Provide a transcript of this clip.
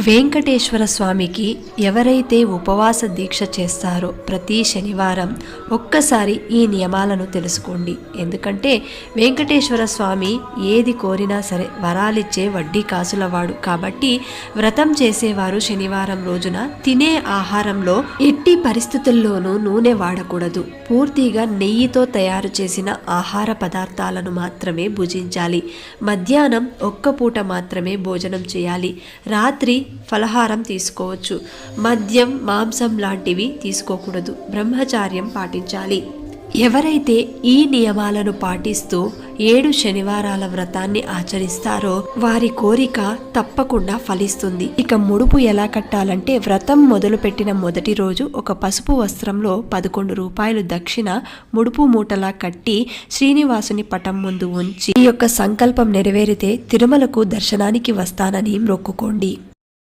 వెంకటేశ్వర స్వామికి ఎవరైతే ఉపవాస దీక్ష చేస్తారో ప్రతి శనివారం ఒక్కసారి ఈ నియమాలను తెలుసుకోండి. ఎందుకంటే వెంకటేశ్వర స్వామి ఏది కోరినా సరే వరాలిచ్చే వడ్డీ కాసులవాడు. కాబట్టి వ్రతం చేసేవారు శనివారం రోజున తినే ఆహారంలో ఎట్టి పరిస్థితుల్లోనూ నూనె వాడకూడదు. పూర్తిగా నెయ్యితో తయారు చేసిన ఆహార పదార్థాలను మాత్రమే భుజించాలి. మధ్యాహ్నం ఒక్క పూట మాత్రమే భోజనం చేయాలి. రాత్రి ఫలహారం తీసుకోవచ్చు. మద్యం, మాంసం లాంటివి తీసుకోకూడదు. బ్రహ్మచార్యం పాటించాలి. ఎవరైతే ఈ నియమాలను పాటిస్తూ 7 శనివారాల వ్రతాన్ని ఆచరిస్తారో వారి కోరిక తప్పకుండా ఫలిస్తుంది. ఇక ముడుపు ఎలా కట్టాలంటే, వ్రతం మొదలుపెట్టిన మొదటి రోజు ఒక పసుపు వస్త్రంలో 11 రూపాయలు దక్షిణ ముడుపు మూటలా కట్టి శ్రీనివాసుని పటం ముందు ఉంచి ఈ యొక్క సంకల్పం నెరవేరితే తిరుమలకు దర్శనానికి వస్తానని మొక్కుకోండి.